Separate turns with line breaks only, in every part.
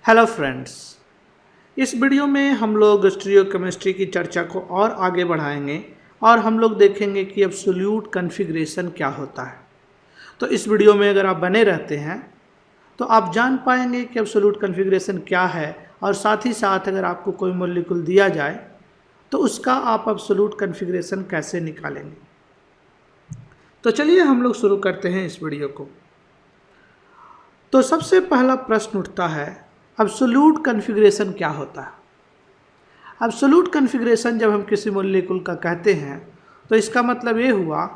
Hello friends, इस video में हम लोग स्टीरियोकेमिस्ट्री की चर्चा को और आगे बढ़ाएंगे और हम लोग देखेंगे कि एब्सोल्यूट कॉन्फ़िगरेशन क्या होता है। तो इस वीडियो में अगर आप बने रहते हैं तो आप जान पाएंगे कि एब्सोल्यूट कॉन्फ़िगरेशन क्या है और साथ ही साथ अगर आपको कोई मॉलिक्यूल दिया जाए तो उसका आप एब्सोल्यूट कॉन्फ़िगरेशन कैसे निकालेंगे। तो चलिए हम लोग शुरू करते हैं इस वीडियो को। तो सबसे पहला प्रश्न उठता है, एब्सोल्यूट कॉन्फ़िगरेशन क्या होता है। एब्सोल्यूट कॉन्फ़िगरेशन जब हम किसी मॉलिक्यूल का कहते हैं तो इसका मतलब ये हुआ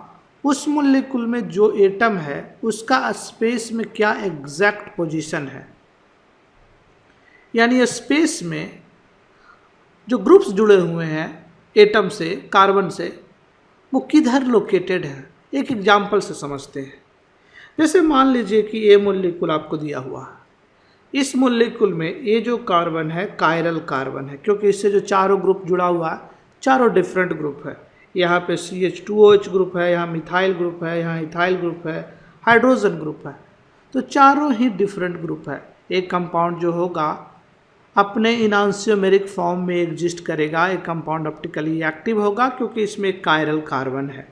उस मॉलिक्यूल में जो एटम है उसका स्पेस में क्या एग्जैक्ट पोजीशन है, यानी स्पेस में जो ग्रुप्स जुड़े हुए हैं एटम से, कार्बन से, वो किधर लोकेटेड है। एक एग्जाम्पल से समझते हैं। जैसे मान लीजिए कि ये मॉलिक्यूल आपको दिया हुआ है। इस मॉलिक्यूल में ये जो कार्बन है कायरल कार्बन है, क्योंकि इससे जो चारों ग्रुप जुड़ा हुआ है चारों डिफरेंट ग्रुप है। यहाँ पे CH2OH ग्रुप है, यहाँ मिथाइल ग्रुप है, यहाँ इथाइल ग्रुप है, हाइड्रोजन ग्रुप है। तो चारों ही डिफरेंट ग्रुप है। एक कंपाउंड जो होगा अपने इनांशियोमेरिक फॉर्म में एग्जिस्ट करेगा, एक कंपाउंड ऑप्टिकली एक्टिव होगा क्योंकि इसमें एक कायरल कार्बन है।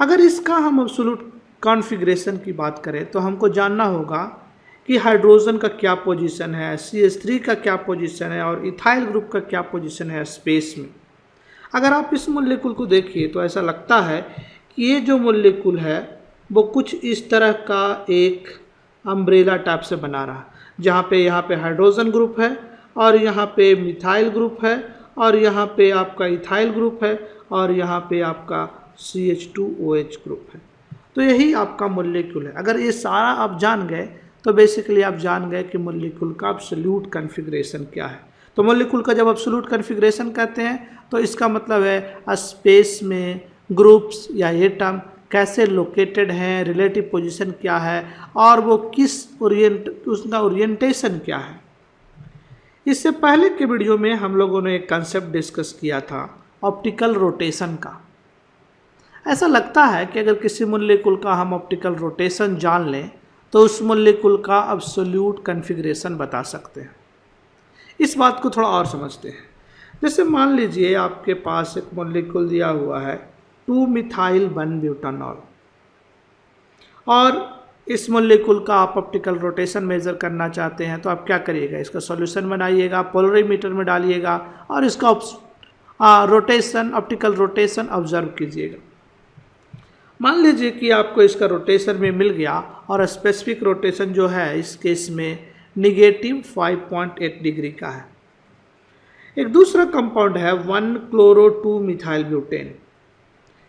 अगर इसका हम एब्सोल्यूट कॉन्फ़िगरेशन की बात करें तो हमको जानना होगा कि हाइड्रोजन का क्या पोजीशन है, CH3 का क्या पोजीशन है और इथाइल ग्रुप का क्या पोजीशन है स्पेस में। अगर आप इस मॉलिक्यूल को देखिए तो ऐसा लगता है कि ये जो मॉलिक्यूल है वो कुछ इस तरह का एक अम्ब्रेला टाइप से बना रहा है, जहाँ पे यहाँ पे हाइड्रोजन ग्रुप है और यहाँ पे मिथाइल ग्रुप है और यहाँ पे आपका इथाइल ग्रुप है और यहाँ पे आपका CH2OH ग्रुप है। तो यही आपका मॉलिक्यूल है। अगर ये सारा आप जान गए तो बेसिकली आप जान गए कि मॉलिक्यूल का एब्सोल्यूट कॉन्फ़िगरेशन क्या है। तो मॉलिक्यूल का जब एब्सोल्यूट कॉन्फ़िगरेशन कहते हैं तो इसका मतलब है स्पेस में ग्रुप्स या एटम कैसे लोकेटेड हैं, रिलेटिव पोजीशन क्या है और वो उसका ओरिएंटेशन क्या है। इससे पहले के वीडियो में हम लोगों ने एक कंसेप्ट डिस्कस किया था ऑप्टिकल रोटेशन का। ऐसा लगता है कि अगर किसी मॉलिक्यूल का हम ऑप्टिकल रोटेशन जान लें तो उस मॉलिक्यूल का एब्सोल्यूट कॉन्फ़िगरेशन बता सकते हैं। इस बात को थोड़ा और समझते हैं। जैसे मान लीजिए आपके पास एक मॉलिक्यूल दिया हुआ है 2-मिथाइल-1-ब्यूटानॉल और इस मॉलिक्यूल का आप ऑप्टिकल रोटेशन मेज़र करना चाहते हैं तो आप क्या करिएगा, इसका सॉल्यूशन बनाइएगा, पोलरीमीटर में डालिएगा और इसका ऑप्टिकल रोटेशन ऑब्जर्व कीजिएगा। मान लीजिए कि आपको इसका रोटेशन में मिल गया और स्पेसिफिक रोटेशन जो है इस केस में -5.8 डिग्री का है। एक दूसरा कंपाउंड है 1-क्लोरो-2-मिथाइल-ब्यूटेन।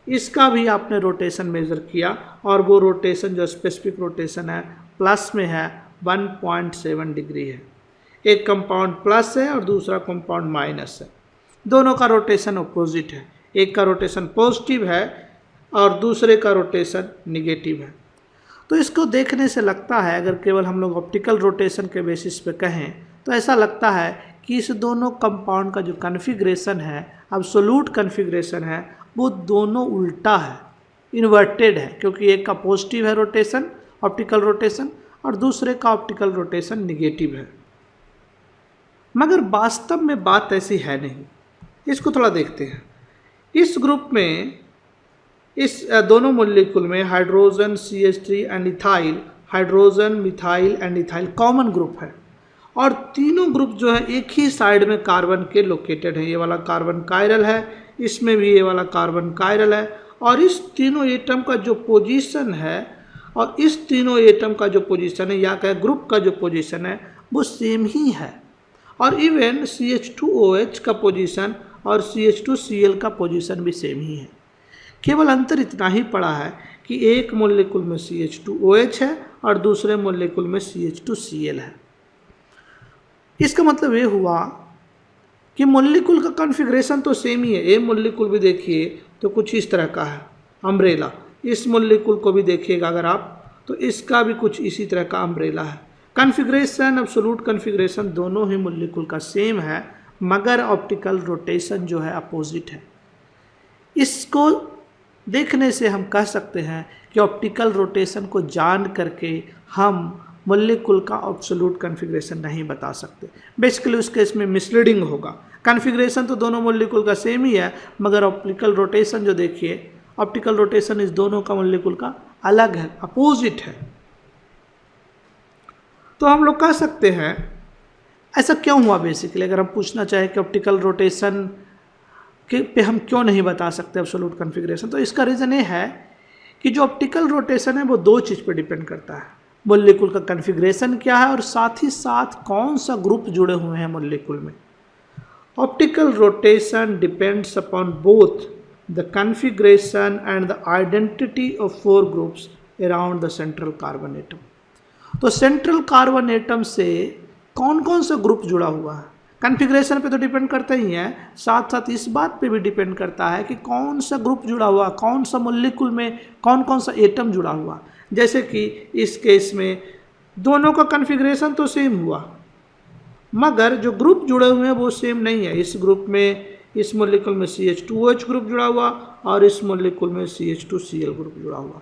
इसका भी आपने रोटेशन मेज़र किया और वो रोटेशन जो स्पेसिफिक रोटेशन है प्लस में है 1.7 डिग्री है। एक कंपाउंड प्लस है और दूसरा कंपाउंड माइनस है। दोनों का रोटेशन अपोजिट है। एक का रोटेशन पॉजिटिव है और दूसरे का रोटेशन निगेटिव है। तो इसको देखने से लगता है, अगर केवल हम लोग ऑप्टिकल रोटेशन के बेसिस पे कहें तो ऐसा लगता है कि इस दोनों कंपाउंड का जो कॉन्फ़िगरेशन है, एब्सोल्यूट कॉन्फ़िगरेशन है, वो दोनों उल्टा है, इन्वर्टेड है, क्योंकि एक का पॉजिटिव है रोटेशन, ऑप्टिकल रोटेशन, और दूसरे का ऑप्टिकल रोटेशन निगेटिव है। मगर वास्तव में बात ऐसी है नहीं। इसको थोड़ा देखते हैं। इस ग्रुप में, इस दोनों मॉलिक्यूल में hydrogen CH3 and ethyl, hydrogen methyl and ethyl common group है और तीनों ग्रुप जो है एक ही साइड में कार्बन के लोकेटेड है। ये वाला कार्बन कायरल है, इसमें भी ये वाला कार्बन कायरल है और इस तीनों एटम का जो पोजीशन है और इस तीनों एटम का जो पोजीशन है या कहे ग्रुप का जो पोजीशन है वो सेम ही है। और इवन CH2OH का पोजीशन और CH2Cl का पोजीशन भी सेम ही है। केवल अंतर इतना ही पड़ा है कि एक मॉलिक्यूल में CH2OH है और दूसरे मॉलिक्यूल में CH2Cl है। इसका मतलब ये हुआ कि मॉलिक्यूल का कॉन्फ़िगरेशन तो सेम ही है। ये मॉलिक्यूल भी देखिए तो कुछ इस तरह का है, अम्ब्रेला। इस मॉलिक्यूल को भी देखिएगा अगर आप तो इसका भी कुछ इसी तरह का अम्ब्रेला है। कॉन्फ़िगरेशन, एब्सोल्यूट कॉन्फ़िगरेशन दोनों ही मॉलिक्यूल का सेम है, मगर ऑप्टिकल रोटेशन जो है अपोजिट है। इसको देखने से हम कह सकते हैं कि ऑप्टिकल रोटेशन को जान करके हम मॉलिक्यूल का एब्सोल्यूट कॉन्फ़िगरेशन नहीं बता सकते। बेसिकली उस केस में मिसलीडिंग होगा। कॉन्फ़िगरेशन तो दोनों मॉलिक्यूल का सेम ही है, मगर ऑप्टिकल रोटेशन जो देखिए, ऑप्टिकल रोटेशन इस दोनों का मॉलिक्यूल का अलग है, अपोजिट है। तो हम लोग कह सकते हैं ऐसा क्यों हुआ। बेसिकली अगर हम पूछना चाहें कि ऑप्टिकल रोटेशन के पे हम क्यों नहीं बता सकते एब्सोल्यूट कॉन्फ़िगरेशन, तो इसका रीज़न ये है कि जो ऑप्टिकल रोटेशन है वो दो चीज़ पे डिपेंड करता है। मॉलिक्यूल का कॉन्फ़िगरेशन क्या है और साथ ही साथ कौन सा ग्रुप जुड़े हुए हैं मॉलिक्यूल में। Optical rotation depends upon both the configuration and the identity of 4 groups around the central carbon atom. तो सेंट्रल कार्बन एटम से कौन कौन सा ग्रुप जुड़ा हुआ है, कॉन्फ़िगरेशन पे तो डिपेंड करता ही है, साथ साथ इस बात पे भी डिपेंड करता है कि कौन सा ग्रुप जुड़ा हुआ, कौन सा मॉलिक्यूल में कौन कौन सा एटम जुड़ा हुआ। जैसे कि इस केस में दोनों का कॉन्फ़िगरेशन तो सेम हुआ, मगर जो ग्रुप जुड़े हुए हैं वो सेम नहीं है। इस ग्रुप में, इस मॉलिक्यूल में CH2OH ग्रुप जुड़ा हुआ और इस मॉलिक्यूल में CH2Cl ग्रुप जुड़ा हुआ।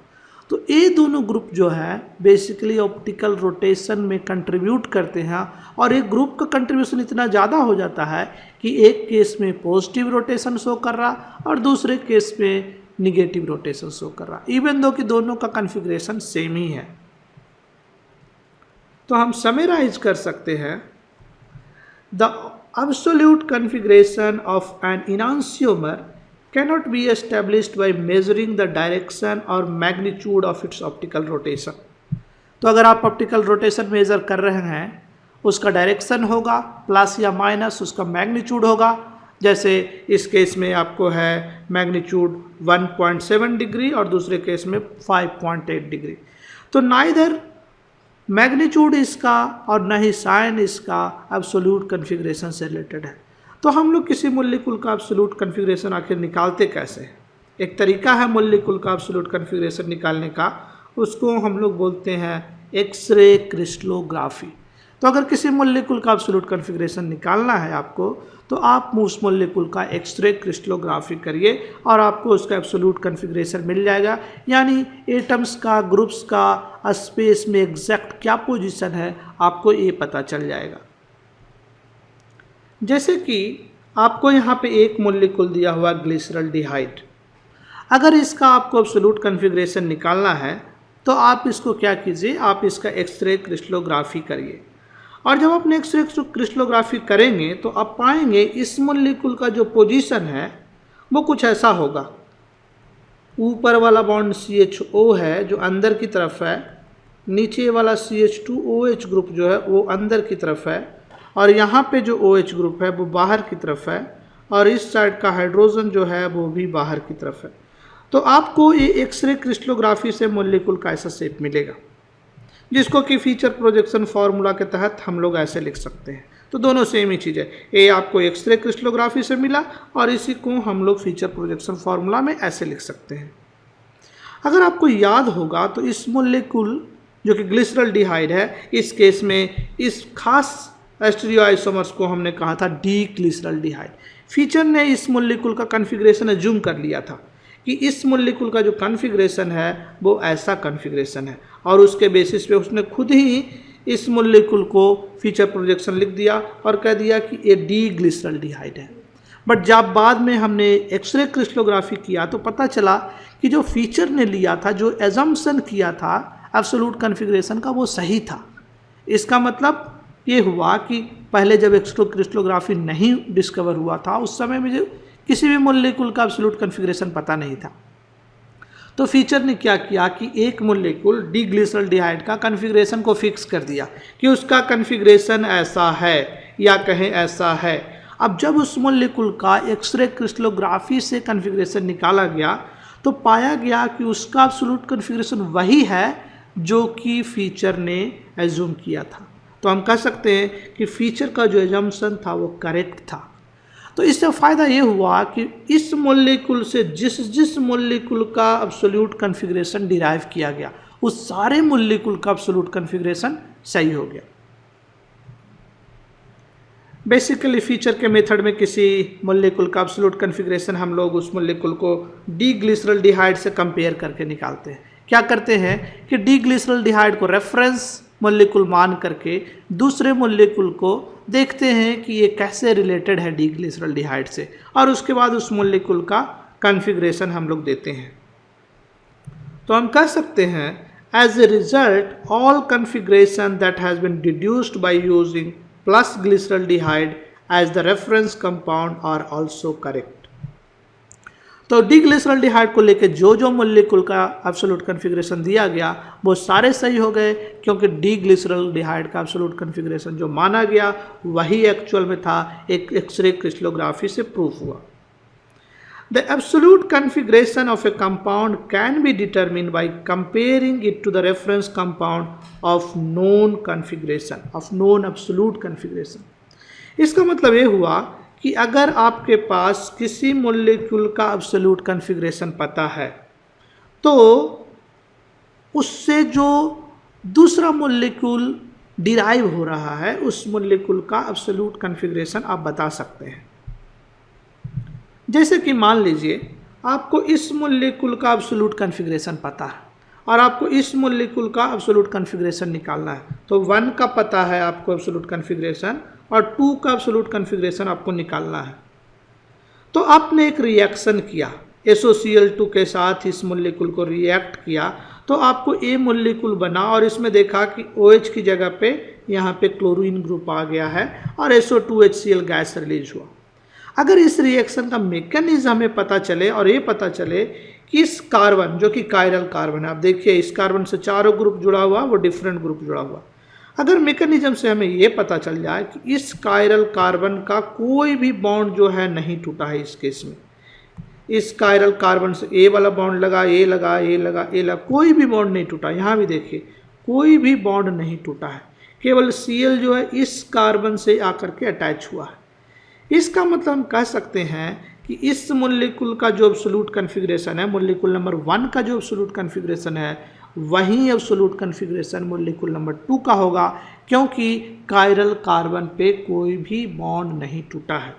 तो ये दोनों ग्रुप जो है बेसिकली ऑप्टिकल रोटेशन में कंट्रीब्यूट करते हैं, और एक ग्रुप का कंट्रीब्यूशन इतना ज़्यादा हो जाता है कि एक केस में पॉजिटिव रोटेशन शो कर रहा और दूसरे केस में निगेटिव रोटेशन शो कर रहा, इवन दो कि दोनों का कॉन्फ़िगरेशन सेम ही है। तो हम समराइज कर सकते हैं, the absolute configuration of an enantiomer cannot be established by measuring the direction or magnitude of its optical rotation। तो अगर आप ऑप्टिकल रोटेशन मेजर कर रहे हैं, उसका डायरेक्शन होगा प्लस या माइनस उसका मैग्नीट्यूड होगा। जैसे इस केस में आपको है मैग्नीट्यूड 1.7 डिग्री और दूसरे केस में 5.8 डिग्री। तो नाइदर मैग्नीट्यूड इसका और न ही साइन इसका एब्सोल्यूट कॉन्फ़िगरेशन से रिलेटेड है। तो हम लोग किसी मॉलिक्यूल का एब्सोल्यूट कॉन्फ़िगरेशन आखिर निकालते कैसे हैं? एक तरीका है मॉलिक्यूल का एब्सोल्यूट कॉन्फ़िगरेशन निकालने का, उसको हम लोग बोलते हैं एक्सरे क्रिस्टलोग्राफी। तो अगर किसी मॉलिक्यूल का एब्सोल्यूट कॉन्फ़िगरेशन निकालना है आपको, तो आप उस मॉलिक्यूल का एक्सरे क्रिस्टलोग्राफी करिए और आपको उसका एब्सोल्यूट कॉन्फ़िगरेशन मिल जाएगा। यानी एटम्स का, ग्रुप्स का स्पेस में एग्जैक्ट क्या पोजीशन है आपको ये पता चल जाएगा। जैसे कि आपको यहाँ पे एक मॉलिक्यूल दिया हुआ ग्लिसरल्डिहाइड, अगर इसका आपको एब्सोल्यूट कॉन्फ़िगरेशन निकालना है तो आप इसको क्या कीजिए, आप इसका एक्सरे क्रिस्टलोग्राफी करिए। और जब आपने एक्सरे क्रिस्टलोग्राफी करेंगे तो आप पाएंगे इस मॉलिक्यूल का जो पोजीशन है वो कुछ ऐसा होगा। ऊपर वाला बॉन्ड CHO है जो अंदर की तरफ है, नीचे वाला CH2OH ग्रुप जो है वो अंदर की तरफ है, और यहाँ पे जो OH ग्रुप है वो बाहर की तरफ है, और इस साइड का हाइड्रोजन जो है वो भी बाहर की तरफ है। तो आपको ये एक्सरे क्रिस्टलोग्राफी से मॉलिक्यूल का ऐसा शेप मिलेगा, जिसको कि फीचर प्रोजेक्शन फार्मूला के तहत हम लोग ऐसे लिख सकते हैं। तो दोनों सेम ही चीज़ है, ये आपको एक्सरे क्रिस्टलोग्राफी से मिला और इसी को हम लोग फीचर प्रोजेक्शन फार्मूला में ऐसे लिख सकते हैं। अगर आपको याद होगा तो इस मॉलिक्यूल जो कि ग्लिसरल्डिहाइड है, इस केस में इस खास एस्टीरियोआइसोमर्स को हमने कहा था डी ग्लिसरल्डिहाइड। फीचर ने इस मॉलिक्यूल का कॉन्फ़िगरेशन अज्यूम कर लिया था कि इस मॉलिक्यूल का जो कॉन्फ़िगरेशन है वो ऐसा कॉन्फ़िगरेशन है, और उसके बेसिस पे उसने खुद ही इस मॉलिक्यूल को फीचर प्रोजेक्शन लिख दिया और कह दिया कि ये डी ग्लिसरल्डिहाइड है। बट जब बाद में हमने एक्सरे क्रिस्टलोग्राफी किया तो पता चला कि जो फीचर ने लिया था, जो एजम्पशन किया था एब्सोल्यूट कॉन्फ़िगरेशन का, वो सही था। इसका मतलब ये हुआ कि पहले जब एक्सरे क्रिस्टलोग्राफी नहीं डिस्कवर हुआ था उस समय में जो किसी भी मॉलिक्यूल का एब्सोल्यूट कॉन्फ़िगरेशन पता नहीं था। तो फीचर ने क्या किया कि एक मॉलिक्यूल डी ग्लिसरल्डिहाइड का कॉन्फ़िगरेशन को फिक्स कर दिया कि उसका कॉन्फ़िगरेशन ऐसा है या कहें ऐसा है। अब जब उस मॉलिक्यूल का एक्सरे क्रिस्टलोग्राफी से कॉन्फ़िगरेशन निकाला गया तो पाया गया कि उसका एब्सोल्यूट कॉन्फ़िगरेशन वही है जो कि फीचर ने एज्यूम किया था। तो हम कह सकते हैं कि फीचर का जो एजम्पशन था वो करेक्ट था। तो इससे फ़ायदा ये हुआ कि इस मॉलिक्यूल से जिस मॉलिक्यूल का एब्सोल्यूट कॉन्फ़िगरेशन डिराइव किया गया उस सारे मॉलिक्यूल का एब्सोल्यूट कॉन्फ़िगरेशन सही हो गया। बेसिकली फीचर के मेथड में किसी मॉलिक्यूल का एब्सोल्यूट कॉन्फ़िगरेशन हम लोग उस मॉलिक्यूल को डी ग्लिसरल्डिहाइड से कंपेयर करके निकालते हैं। क्या करते हैं कि डी ग्लिसरल्डिहाइड को रेफरेंस मोलिकुल मान करके दूसरे मोलिकुल को देखते हैं कि ये कैसे रिलेटेड है डीग्लिसरॉल्डिहाइड से, और उसके बाद उस मोलिकुल का कॉन्फ़िगरेशन हम लोग देते हैं। तो हम कह सकते हैं as a result all configuration that has been deduced by using plus glyceraldehyde as the reference compound are also correct. तो डीग्लिसरॉल्डिहाइड को लेके जो मोलिकुल का एब्सोल्यूट कॉन्फ़िगरेशन दिया गया वो सारे सही हो गए, क्योंकि डीग्लिसरॉल्डिहाइड का एब्सोल्यूट कॉन्फ़िगरेशन जो माना गया वही एक्चुअल में था, एक एक्सरे क्रिस्टलोग्राफी से प्रूफ हुआ। The absolute configuration of a compound can be determined by comparing it to the reference compound of known configuration, of known absolute configuration. इसका मतलब ये हुआ कि अगर आपके पास किसी मोलिक्यूल का एब्सोल्यूट कॉन्फ़िगरेशन पता है तो उससे जो दूसरा मोलिक्यूल डिराइव हो रहा है उस मोलिक्यूल का एब्सोल्यूट कॉन्फ़िगरेशन आप बता सकते हैं। जैसे कि मान लीजिए आपको इस मोलिक्यूल का एब्सोल्यूट कॉन्फ़िगरेशन पता है और आपको इस मोलिक्यूल का एब्सोल्यूट कॉन्फ़िगरेशन निकालना है, तो 1 का पता है आपको एब्सोल्यूट कॉन्फ़िगरेशन और 2 का एब्सोल्यूट कॉन्फ़िगरेशन आपको निकालना है। तो आपने एक रिएक्शन किया, SOCl2 के साथ इस मोलिक्यूल को रिएक्ट किया, तो आपको ए मोलिक्यूल बना और इसमें देखा कि OH की जगह पे यहाँ पे क्लोरीन ग्रुप आ गया है और SO2HCl गैस रिलीज हुआ। अगर इस रिएक्शन का मैकेनिज्म हमें पता चले और ये पता चले कि इस कार्बन जो कि कायरल कार्बन है, आप देखिए इस कार्बन से चारों ग्रुप जुड़ा हुआ, वो डिफरेंट ग्रुप जुड़ा हुआ, अगर मैकेनिज्म से हमें ये पता चल जाए कि इस कायरल कार्बन का कोई भी बॉन्ड जो है नहीं टूटा है, इस केस में इस कायरल कार्बन से ए वाला बॉन्ड लगा, ए लगा, ए लगा, ए लगा, कोई भी बॉन्ड नहीं टूटा। यहाँ भी देखिए कोई भी बॉन्ड नहीं टूटा है, केवल Cl जो है इस कार्बन से आकर के अटैच हुआ है। इसका मतलब हम कह सकते हैं कि इस मोलिक्यूल का जो एब्सोल्यूट कॉन्फ़िगरेशन है, मोलिक्यूल नंबर 1 का जो एब्सोल्यूट कॉन्फ़िगरेशन है वही एब्सोल्यूट कॉन्फ़िगरेशन मोलिक्यूल नंबर 2 का होगा, क्योंकि कायरल कार्बन पे कोई भी बॉन्ड नहीं टूटा है।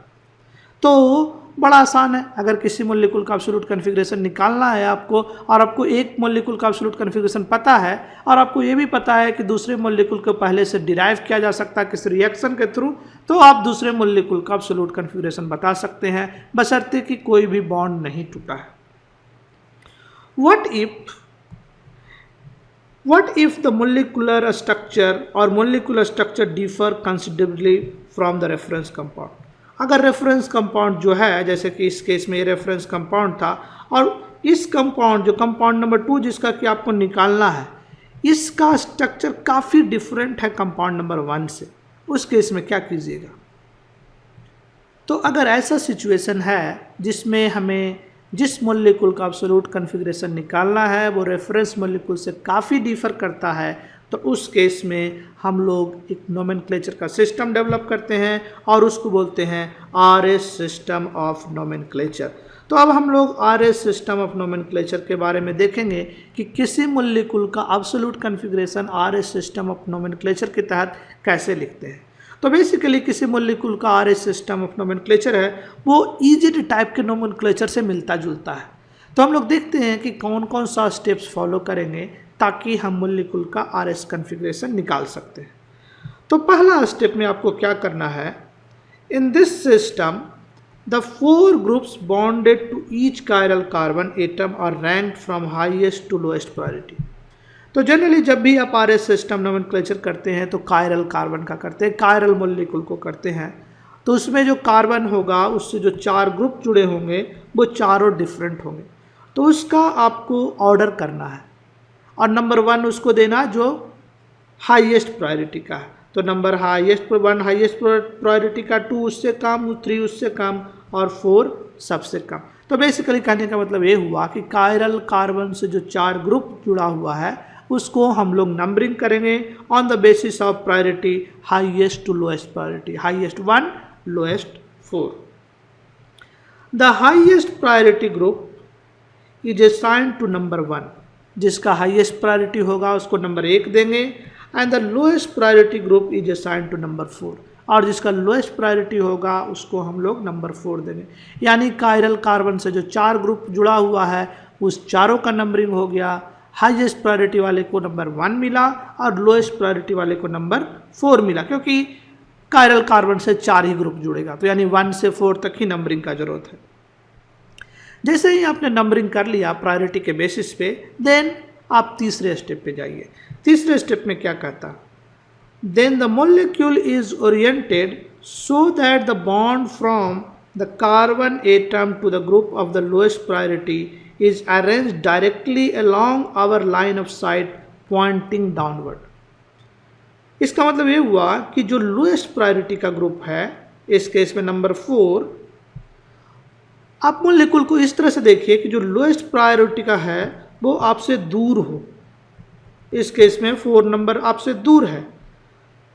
तो बड़ा आसान है, अगर किसी मोलिक्यूल का एब्सोल्यूट कॉन्फ़िगरेशन निकालना है आपको और आपको एक मोलिक्यूल का एब्सोल्यूट कॉन्फ़िगरेशन पता है और आपको ये भी पता है कि दूसरे मोलिक्यूल को पहले से डिराइव किया जा सकता है किसी रिएक्शन के थ्रू, तो आप दूसरे मोलिक्यूल का एब्सोल्यूट कॉन्फ़िगरेशन बता सकते हैं बशर्ते कि कोई भी बॉन्ड नहीं टूटा है। What if the molecular structure or molecular structure differ considerably from the reference compound? अगर रेफरेंस कंपाउंड जो है, जैसे कि इस केस में ये रेफरेंस कंपाउंड था और इस कंपाउंड जो कंपाउंड नंबर 2 जिसका कि आपको निकालना है, इसका स्ट्रक्चर काफ़ी डिफरेंट है कंपाउंड नंबर 1 से, उस केस में क्या कीजिएगा? तो अगर ऐसा सिचुएशन है जिसमें हमें जिस मोलिक्यूल का एब्सोल्यूट कॉन्फ़िगरेशन निकालना है वो रेफरेंस मोलिक्यूल से काफ़ी डिफर करता है, तो उस केस में हम लोग एक नोमेनक्लेचर का सिस्टम डेवलप करते हैं और उसको बोलते हैं RS सिस्टम ऑफ नोमेनक्लेचर। तो अब हम लोग RS सिस्टम ऑफ नोमेनक्लेचर के बारे में देखेंगे कि किसी मोलिक्यूल का absolute configuration RS system of nomenclature के तहत कैसे लिखते हैं। तो बेसिकली किसी मोलिक्यूल का RS सिस्टम ऑफ नोमेनक्लेचर है वो इजिड टाइप के नोमेनक्लेचर से मिलता जुलता है। तो हम लोग देखते हैं कि कौन कौन सा स्टेप्स फॉलो करेंगे ताकि हम मोलिक्यूल का RS कॉन्फ़िगरेशन निकाल सकते हैं। तो पहला स्टेप में आपको क्या करना है, in this system the 4 groups bonded to each chiral carbon atom are ranked from highest to lowest priority. तो जनरली जब भी आप RS सिस्टम नोमेनक्लेचर करते हैं तो कायरल कार्बन का करते हैं, कायरल मोलिक्यूल को करते हैं, तो उसमें जो कार्बन होगा उससे जो 4 ग्रुप जुड़े होंगे वो चारों डिफरेंट होंगे, तो उसका आपको ऑर्डर करना है और नंबर 1 उसको देना जो हाईएस्ट प्रायोरिटी का है। तो नंबर हाईएस्ट 1 हाईएस्ट प्रायोरिटी का, 2 उससे कम, 3 उससे कम और 4 सबसे कम। तो बेसिकली कहने का मतलब ये हुआ कि कायरल कार्बन से जो 4 ग्रुप जुड़ा हुआ है उसको हम लोग नंबरिंग करेंगे on the basis of priority highest to lowest priority, highest 1 lowest 4। The highest priority group is assigned to number 1, जिसका हाईएस्ट प्रायोरिटी होगा उसको नंबर 1 देंगे, and the lowest priority group is assigned to number 4, और जिसका lowest priority होगा उसको हम लोग नंबर 4 देंगे। यानी कायरल कार्बन से जो 4 ग्रुप जुड़ा हुआ है उस चारों का नंबरिंग हो गया, हाईएस्ट प्रायोरिटी वाले को नंबर 1 मिला और लोएस्ट प्रायोरिटी वाले को नंबर 4 मिला, क्योंकि कायरल कार्बन से 4 ही ग्रुप जुड़ेगा, तो यानी 1 से 4 तक ही नंबरिंग का जरूरत है। जैसे ही आपने नंबरिंग कर लिया प्रायोरिटी के बेसिस पे, देन आप तीसरे स्टेप पे जाइए। तीसरे स्टेप में क्या कहता, then the molecule is oriented so that the bond from the carbon atom to the group of the lowest priority is arrange directly along our line of sight pointing downward. इसका मतलब ये हुआ कि जो lowest priority का group है, इस case में नंबर 4, आप मोलिक्यूल को इस तरह से देखिए कि जो लोएस्ट प्रायोरिटी का है वो आपसे दूर हो। इस केस में 4 नंबर आपसे दूर है।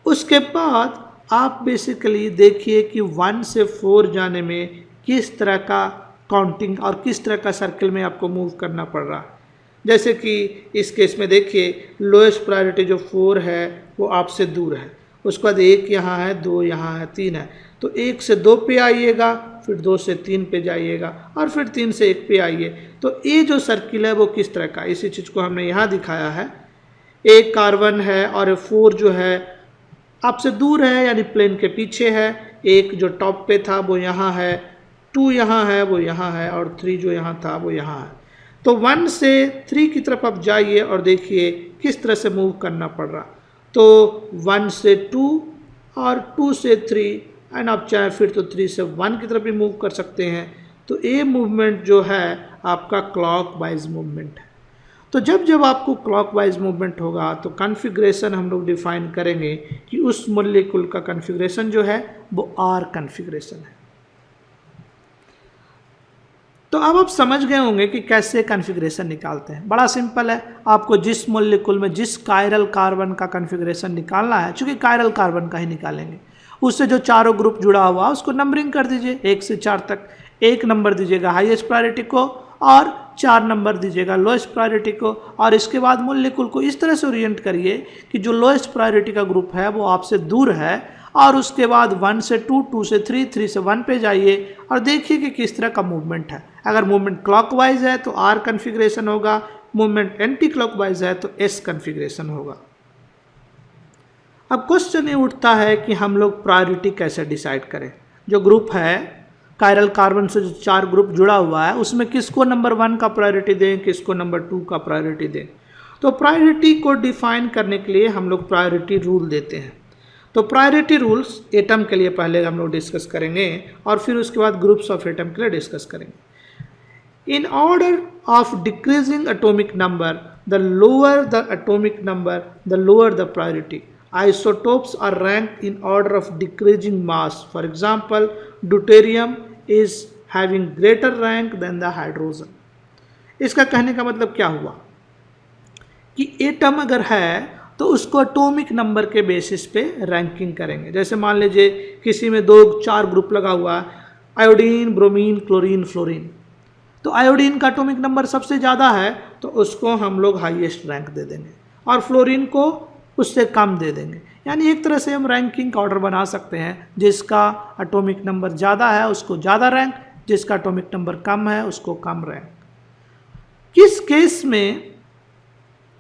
उसके बाद आप बेसिकली देखिए कि 1 से 4 जाने में किस तरह का काउंटिंग और किस तरह का सर्कल में आपको मूव करना पड़ रहा है। जैसे कि इस केस में देखिए लोएस्ट प्रायोरिटी जो 4 है वो आपसे दूर है, उसके बाद 1 यहाँ है, 2 यहाँ है, 3 है, तो 1 से 2 पे आइएगा, फिर 2 से 3 पे जाइएगा और फिर 3 से 1 पे आइए। तो ये जो सर्किल है वो किस तरह का, इसी चीज़ को हमने यहाँ दिखाया है। एक कार्बन है और 4 जो है आपसे दूर है, यानी प्लेन के पीछे है। एक जो टॉप पे था वो यहाँ है, 2 यहाँ है, वो यहाँ है, और 3 जो यहाँ था वो यहाँ है। तो 1 से 3 की तरफ आप जाइए और देखिए किस तरह से मूव करना पड़ रहा। तो 1 से 2 और 2 से 3, एंड आप चाहे फिर तो 3 से 1 की तरफ भी मूव कर सकते हैं। तो ये मूवमेंट जो है आपका क्लॉकवाइज मूवमेंट है। तो जब जब आपको क्लॉकवाइज मूवमेंट होगा तो कॉन्फ़िगरेशन हम लोग डिफाइन करेंगे कि उस मॉलिक्यूल का कॉन्फ़िगरेशन जो है वो आर कॉन्फ़िगरेशन है। तो अब आप समझ गए होंगे कि कैसे कॉन्फ़िगरेशन निकालते हैं। बड़ा सिंपल है, आपको जिस मॉलिक्यूल में जिस कायरल कार्बन का कॉन्फ़िगरेशन निकालना है, चूँकि कायरल कार्बन का ही निकालेंगे, उससे जो चारों ग्रुप जुड़ा हुआ उसको नंबरिंग कर दीजिए 1 से 4 तक। 1 नंबर दीजिएगा हाईएस्ट प्रायोरिटी को और 4 नंबर दीजिएगा लोएस्ट प्रायोरिटी को, और इसके बाद मॉलिक्यूल को इस तरह से ओरिएंट करिए कि जो लोएस्ट प्रायोरिटी का ग्रुप है वो आपसे दूर है, और उसके बाद 1 से 2, 2 से 3, 3 से 1 पे जाइए और देखिए कि किस तरह का मूवमेंट है। अगर मूवमेंट क्लॉकवाइज है तो आर कॉन्फ़िगरेशन होगा, मूवमेंट एंटी क्लॉकवाइज है तो एस कॉन्फ़िगरेशन होगा। अब क्वेश्चन ये उठता है कि हम लोग प्रायोरिटी कैसे डिसाइड करें। जो ग्रुप है कायरल कार्बन से जो 4 ग्रुप जुड़ा हुआ है उसमें किसको नंबर 1 का प्रायोरिटी दें, किसको नंबर 2 का प्रायोरिटी दें। तो प्रायोरिटी को डिफाइन करने के लिए हम लोग प्रायोरिटी रूल देते हैं। तो प्रायोरिटी रूल्स एटम के लिए पहले हम लोग डिस्कस करेंगे और फिर उसके बाद ग्रुप्स ऑफ एटम के लिए डिस्कस करेंगे। In order of decreasing atomic number, the lower the atomic number the lower the priority. Isotopes are ranked in order of decreasing mass. For example, deuterium is having greater rank than the hydrogen. इसका कहने का मतलब क्या हुआ कि atom अगर है तो उसको एटॉमिक नंबर के बेसिस पे रैंकिंग करेंगे। जैसे मान लीजिए किसी में 2-4 ग्रुप लगा हुआ है, आयोडीन, ब्रोमीन, क्लोरीन, फ्लोरीन। तो आयोडीन का एटॉमिक नंबर सबसे ज़्यादा है तो उसको हम लोग हाईएस्ट रैंक दे देंगे, और फ्लोरीन को उससे कम दे देंगे। यानी एक तरह से हम रैंकिंग का ऑर्डर बना सकते हैं, जिसका एटॉमिक नंबर ज़्यादा है उसको ज़्यादा रैंक, जिसका एटॉमिक नंबर कम है उसको कम रैंक। किस केस में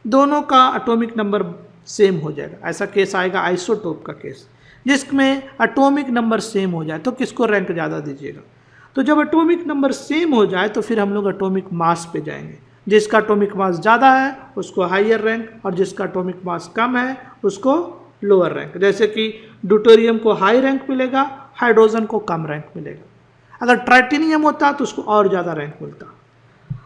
दोनों का एटॉमिक नंबर सेम हो जाएगा? ऐसा केस आएगा आइसोटोप का केस, जिसमें एटॉमिक नंबर सेम हो जाए तो किसको रैंक ज़्यादा दीजिएगा। तो जब एटॉमिक नंबर सेम हो जाए तो फिर हम लोग एटॉमिक मास पे जाएंगे। जिसका एटॉमिक मास ज़्यादा है उसको हायर रैंक, और जिसका एटॉमिक मास कम है उसको लोअर रैंक। जैसे कि ड्यूटेरियम को हाई रैंक मिलेगा, हाइड्रोजन को कम रैंक मिलेगा। अगर ट्राइटेनियम होता तो उसको और ज़्यादा रैंक मिलता।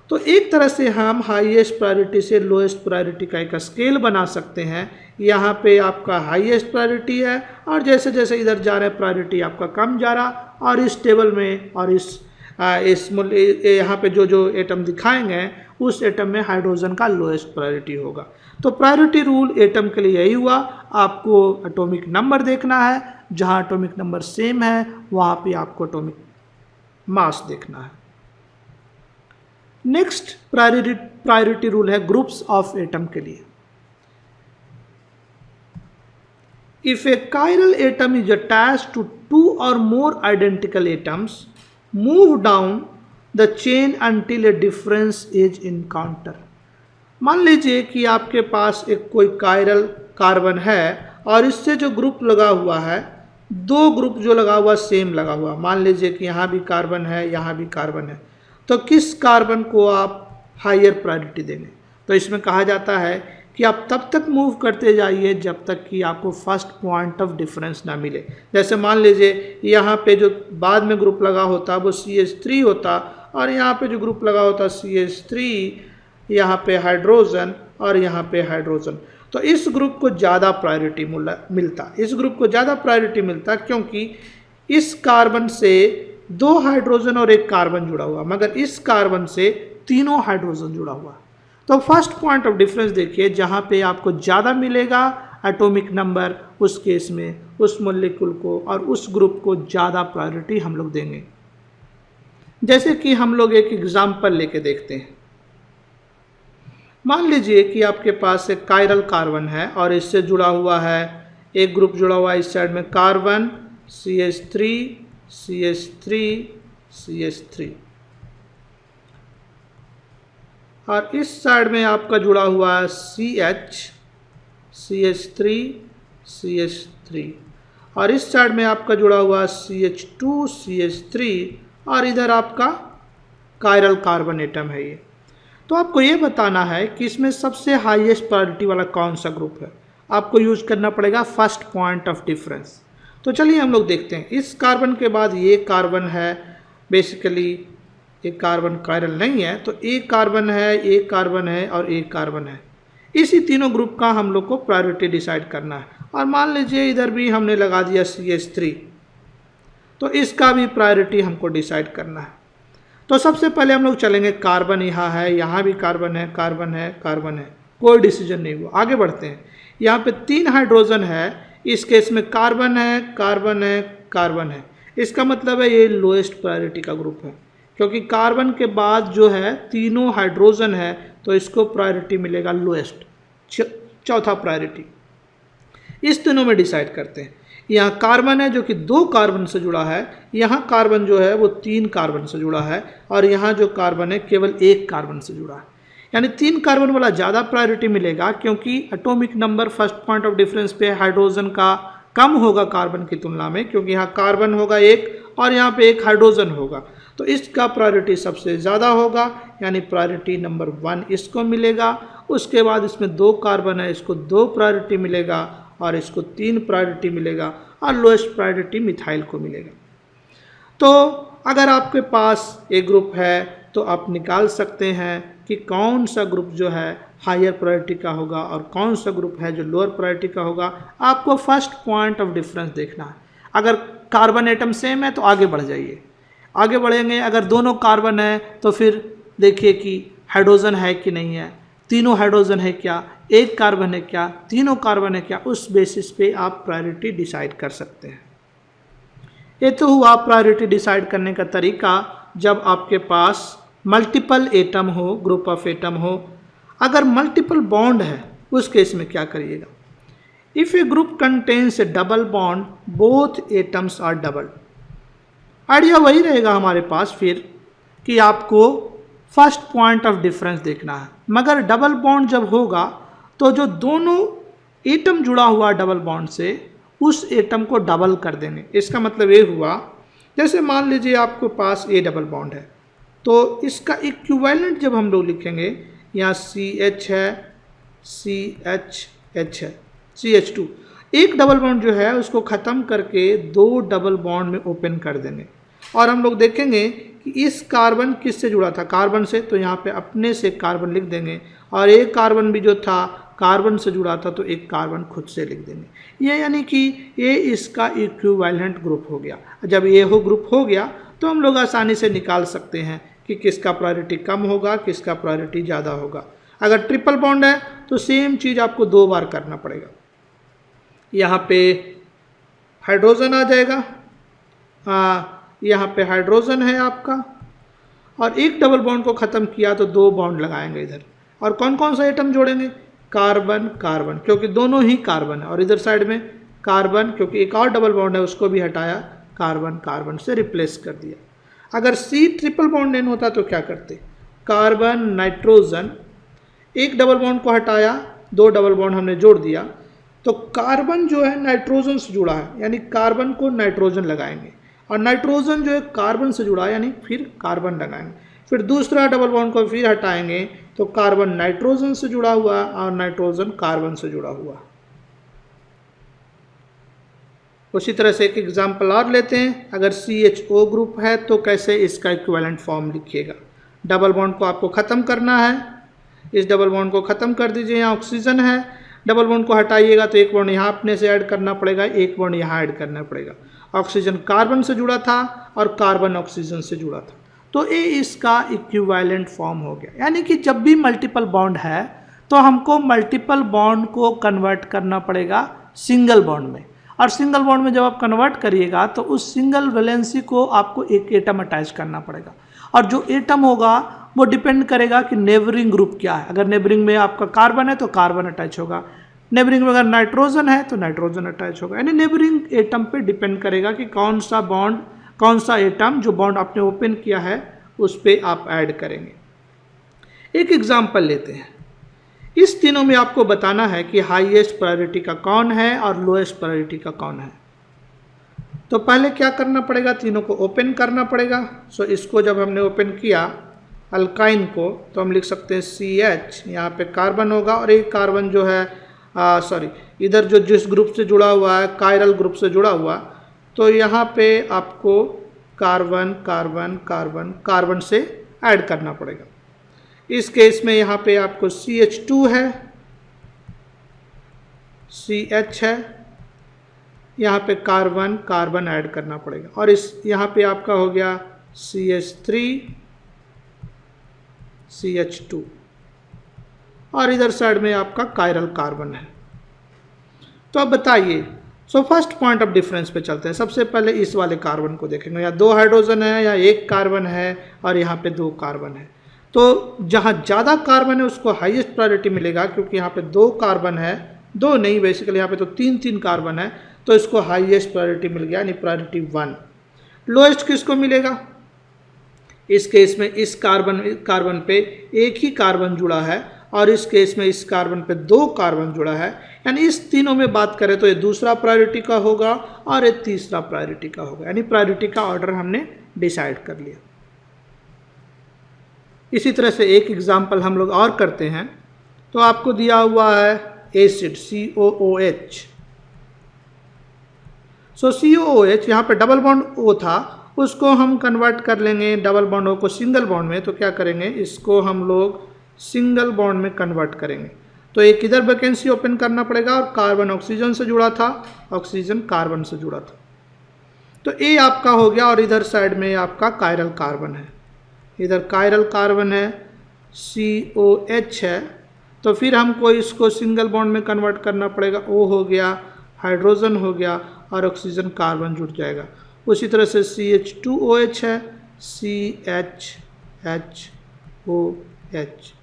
तो एक तरह से हम हाईएस्ट प्रायोरिटी से लोएस्ट प्रायोरिटी का एक स्केल बना सकते हैं। यहाँ पे आपका हाईएस्ट प्रायोरिटी है और जैसे जैसे इधर जा रहे प्रायोरिटी आपका कम जा रहा, और इस टेबल में और इस यहाँ पे जो जो एटम दिखाएंगे उस एटम में हाइड्रोजन का लोएस्ट प्रायोरिटी होगा। तो प्रायोरिटी रूल एटम के लिए यही हुआ, आपको एटॉमिक नंबर देखना है, जहाँ एटॉमिक नंबर सेम है वहाँ पे आपको एटॉमिक मास देखना है। नेक्स्ट प्रायोरिटी रूल है ग्रुप्स ऑफ एटम के लिए। If a chiral atom is attached to 2 or more identical atoms, move down the chain until a difference is encountered. मान लीजिए कि आपके पास एक कोई कायरल कार्बन है और इससे जो ग्रुप लगा हुआ है, दो ग्रुप जो लगा हुआ सेम लगा हुआ, मान लीजिए कि यहाँ भी कार्बन है, यहाँ भी कार्बन है, तो किस कार्बन को आप हायर प्रायोरिटी देंगे? तो इसमें कहा जाता है कि आप तब तक मूव करते जाइए जब तक कि आपको फर्स्ट पॉइंट ऑफ डिफरेंस ना मिले। जैसे मान लीजिए यहाँ पे जो बाद में ग्रुप लगा होता वो CH3 होता और यहाँ पे जो ग्रुप लगा होता CH3, यहाँ पे हाइड्रोजन और यहाँ पे हाइड्रोजन, तो इस ग्रुप को ज़्यादा प्रायोरिटी मिलता, इस ग्रुप को ज़्यादा प्रायोरिटी मिलता क्योंकि इस कार्बन से 2 हाइड्रोजन और 1 कार्बन जुड़ा हुआ, मगर इस कार्बन से 3 हाइड्रोजन जुड़ा हुआ। तो फर्स्ट पॉइंट ऑफ डिफरेंस देखिए, जहाँ पे आपको ज़्यादा मिलेगा एटॉमिक नंबर, उस केस में उस मॉलिक्यूल को और उस ग्रुप को ज़्यादा प्रायोरिटी हम लोग देंगे। जैसे कि हम लोग एक एग्जाम्पल लेके देखते हैं। मान लीजिए कि आपके पास एक कायरल कार्बन है और इससे जुड़ा हुआ है एक ग्रुप जुड़ा हुआ है इस साइड में कार्बन CH3 CH3 CH3, और इस साइड में आपका जुड़ा हुआ है CH CH3 CH3, और इस साइड में आपका जुड़ा हुआ है CH2 CH3, और इधर आपका कायरल कार्बन एटम है ये। तो आपको ये बताना है कि इसमें सबसे हाईएस्ट प्रायोरिटी वाला कौन सा ग्रुप है। आपको यूज करना पड़ेगा फर्स्ट पॉइंट ऑफ डिफरेंस। तो चलिए हम लोग देखते हैं। इस कार्बन के बाद ये कार्बन है, बेसिकली एक कार्बन कायरल नहीं है, तो एक कार्बन है, एक कार्बन है और एक कार्बन है। इसी तीनों ग्रुप का हम लोग को प्रायोरिटी डिसाइड करना है। और मान लीजिए इधर भी हमने लगा दिया CH3, तो इसका भी प्रायोरिटी हमको डिसाइड करना है। तो सबसे पहले हम लोग चलेंगे, कार्बन यहाँ है, यहाँ भी कार्बन है, कार्बन है, कार्बन है, कोई डिसीजन नहीं हुआ, आगे बढ़ते हैं। यहाँ पे 3 हाइड्रोजन है, इस केस में कार्बन है, कार्बन है, कार्बन है, इसका मतलब है ये लोएस्ट प्रायोरिटी का ग्रुप है, क्योंकि कार्बन के बाद जो है तीनों हाइड्रोजन है, तो इसको प्रायोरिटी मिलेगा लोएस्ट, चौथा प्रायोरिटी। इस तीनों में डिसाइड करते हैं। यहाँ कार्बन है जो कि 2 कार्बन से जुड़ा है, यहाँ कार्बन जो है वो 3 कार्बन से जुड़ा है, और यहाँ जो कार्बन है केवल 1 कार्बन से जुड़ा है, यानी 3 कार्बन वाला ज़्यादा प्रायोरिटी मिलेगा, क्योंकि atomic number first point of difference पे हाइड्रोजन का कम होगा कार्बन की तुलना में, क्योंकि यहाँ कार्बन होगा 1 और यहाँ पे 1 हाइड्रोजन होगा, तो इसका प्रायोरिटी सबसे ज़्यादा होगा, यानी प्रायोरिटी नंबर 1 इसको मिलेगा। उसके बाद इसमें 2 कार्बन है, इसको 2 प्रायोरिटी मिलेगा, और इसको 3 प्रायोरिटी मिलेगा, और लोएस्ट प्रायोरिटी मिथाइल को मिलेगा। तो अगर आपके पास एक ग्रुप है तो आप निकाल सकते हैं कि कौन सा ग्रुप जो है हायर प्रायोरिटी का होगा और कौन सा ग्रुप है जो लोअर प्रायोरिटी का होगा। आपको फर्स्ट पॉइंट ऑफ डिफरेंस देखना है। अगर कार्बन एटम सेम है तो आगे बढ़ जाइए, आगे बढ़ेंगे। अगर दोनों कार्बन है तो फिर देखिए कि हाइड्रोजन है कि नहीं है, तीनों हाइड्रोजन है क्या, एक कार्बन है क्या, तीनों कार्बन है क्या, उस बेसिस पे आप प्रायोरिटी डिसाइड कर सकते हैं। ये तो हुआ प्रायोरिटी डिसाइड करने का तरीका जब आपके पास मल्टीपल एटम हो, ग्रुप ऑफ एटम हो। अगर मल्टीपल बॉन्ड है उस केस में क्या करिएगा? If a group contains a double bond both atoms are double. Idea वही रहेगा हमारे पास फिर कि आपको फर्स्ट पॉइंट ऑफ डिफरेंस देखना है। मगर डबल बॉन्ड जब होगा तो जो दोनों एटम जुड़ा हुआ डबल बॉन्ड से उस एटम को डबल कर देंगे। इसका मतलब ये हुआ, जैसे मान लीजिए आपके पास ए डबल बॉन्ड है, तो इसका इक्विवेलेंट जब हम लोग लिखेंगे, यहाँ CH है, CH है, CH2, एक डबल बॉन्ड जो है उसको ख़त्म करके 2 डबल बॉन्ड में ओपन कर देंगे। और हम लोग देखेंगे कि इस कार्बन किससे जुड़ा था, कार्बन से, तो यहाँ पे अपने से कार्बन लिख देंगे, और एक कार्बन भी जो था कार्बन से जुड़ा था तो एक कार्बन खुद से लिख देंगे। ये यानी कि ये इसका इक्विवेलेंट ग्रुप हो गया। जब ये हो ग्रुप हो गया तो हम लोग आसानी से निकाल सकते हैं कि किसका प्रायोरिटी कम होगा, किसका प्रायोरिटी ज़्यादा होगा। अगर ट्रिपल बॉन्ड है तो सेम चीज़ आपको 2 बार करना पड़ेगा। यहाँ पे हाइड्रोजन आ जाएगा, यहाँ पे हाइड्रोजन है आपका, और एक डबल बॉन्ड को ख़त्म किया तो 2 बॉन्ड लगाएंगे इधर। और कौन कौन सा एटम जोड़ेंगे? कार्बन कार्बन, क्योंकि दोनों ही कार्बन है, और इधर साइड में कार्बन, क्योंकि एक और डबल बॉन्ड है उसको भी हटाया, कार्बन कार्बन से रिप्लेस कर दिया। अगर C ट्रिपल बॉन्ड एन होता तो क्या करते? कार्बन नाइट्रोजन, एक डबल बॉन्ड को हटाया, 2 डबल बॉन्ड हमने जोड़ दिया, तो कार्बन जो है नाइट्रोजन से जुड़ा है, यानी कार्बन को नाइट्रोजन लगाएंगे, और नाइट्रोजन जो है कार्बन से जुड़ा है, यानी फिर कार्बन लगाएंगे। फिर दूसरा डबल बॉन्ड को फिर हटाएंगे तो कार्बन नाइट्रोजन से जुड़ा हुआ और नाइट्रोजन कार्बन से जुड़ा हुआ। उसी तरह से एक एग्जाम्पल और लेते हैं। अगर CHO ग्रुप है तो कैसे इसका इक्विवेलेंट फॉर्म लिखिएगा। डबल बॉन्ड को आपको ख़त्म करना है, इस डबल बॉन्ड को ख़त्म कर दीजिए। यहाँ ऑक्सीजन है, डबल बॉन्ड को हटाइएगा तो एक बॉन्ड यहाँ अपने से ऐड करना पड़ेगा, एक बॉन्ड यहाँ ऐड करना पड़ेगा। ऑक्सीजन कार्बन से जुड़ा था और कार्बन ऑक्सीजन से जुड़ा था, तो ये इसका इक्विवेलेंट फॉर्म हो गया। यानी कि जब भी मल्टीपल बॉन्ड है तो हमको मल्टीपल बॉन्ड को कन्वर्ट करना पड़ेगा सिंगल बॉन्ड में, और सिंगल बॉन्ड में जब आप कन्वर्ट करिएगा तो उस सिंगल वैलेंसी को आपको एक एटम अटैच करना पड़ेगा, और जो एटम होगा वो डिपेंड करेगा कि नेबरिंग ग्रुप क्या है। अगर नेबरिंग में आपका कार्बन है तो कार्बन अटैच होगा, नेबरिंग में अगर नाइट्रोजन है तो नाइट्रोजन अटैच होगा। यानी नेबरिंग एटम पे डिपेंड करेगा कि कौन सा बॉन्ड, कौन सा एटम जो बॉन्ड आपने ओपन किया है उस पर आप ऐड करेंगे। एक एग्जाम्पल लेते हैं। इस तीनों में आपको बताना है कि हाईएस्ट प्रायोरिटी का कौन है और लोएस्ट प्रायोरिटी का कौन है। तो पहले क्या करना पड़ेगा, तीनों को ओपन करना पड़ेगा। सो इसको जब हमने ओपन किया अल्काइन को, तो हम लिख सकते हैं CH, यहाँ पे कार्बन होगा, और एक कार्बन जो है इधर जो जिस ग्रुप से जुड़ा हुआ है, कायरल ग्रुप से जुड़ा हुआ, तो यहाँ पे आपको कार्बन कार्बन कार्बन कार्बन से ऐड करना पड़ेगा। इस केस में यहाँ पे आपको CH2 है, CH है, यहाँ पे कार्बन कार्बन ऐड करना पड़ेगा, और इस यहाँ पे आपका हो गया CH3 CH2, और इधर साइड में आपका कायरल कार्बन है। तो अब बताइए, so first point of difference पे चलते हैं। सबसे पहले इस वाले कार्बन को देखेंगे, या 2 हाइड्रोजन है या 1 कार्बन है और यहाँ पे 2 कार्बन है। तो जहाँ ज़्यादा कार्बन है उसको हाईएस्ट प्रायोरिटी मिलेगा, क्योंकि यहाँ पे 2 कार्बन है, 2 नहीं बेसिकली यहाँ पे तो 3 कार्बन है, तो इसको हाईएस्ट प्रायोरिटी मिल गया, यानी प्रायोरिटी 1। लोएस्ट किसको मिलेगा? इस केस में इस कार्बन पे एक ही कार्बन जुड़ा है, और इस केस में इस कार्बन पे 2 कार्बन जुड़ा है। यानी इस तीनों में बात करें तो ये दूसरा प्रायोरिटी का होगा और ये तीसरा प्रायोरिटी का होगा, यानी प्रायोरिटी का ऑर्डर हमने डिसाइड कर लिया। इसी तरह से एक एग्जाम्पल हम लोग और करते हैं। तो आपको दिया हुआ है एसिड COOH। सो COOH, यहाँ पे डबल बॉन्ड O था, उसको हम कन्वर्ट कर लेंगे डबल बॉन्ड O को सिंगल बॉन्ड में। तो क्या करेंगे, इसको हम लोग सिंगल बॉन्ड में कन्वर्ट करेंगे। तो एक इधर वैकेंसी ओपन करना पड़ेगा, और कार्बन ऑक्सीजन से जुड़ा था, ऑक्सीजन कार्बन से जुड़ा था, तो ए आपका हो गया। और इधर साइड में आपका कायरल कार्बन है, इधर कायरल कार्बन है, COH है, तो फिर हमको इसको सिंगल बॉन्ड में कन्वर्ट करना पड़ेगा। O हो गया, हाइड्रोजन हो गया, और ऑक्सीजन कार्बन जुड़ जाएगा। उसी तरह से CH2OH है, CHHOH।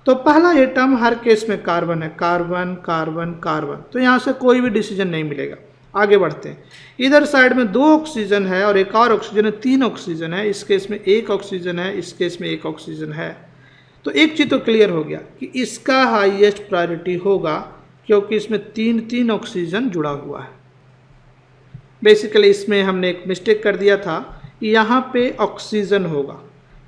तो पहला एटम हर केस में कार्बन है, कार्बन कार्बन कार्बन, तो यहाँ से कोई भी डिसीजन नहीं मिलेगा। आगे बढ़ते हैं। इधर साइड में 2 ऑक्सीजन है और एक और ऑक्सीजन है, 3 ऑक्सीजन है। इस केस में 1 ऑक्सीजन है, इस केस में 1 ऑक्सीजन है। तो एक चीज़ तो क्लियर हो गया कि इसका हाईएस्ट प्रायोरिटी होगा, क्योंकि इसमें 3 ऑक्सीजन जुड़ा हुआ है। बेसिकली इसमें हमने एक मिस्टेक कर दिया था, यहाँ पे ऑक्सीजन होगा,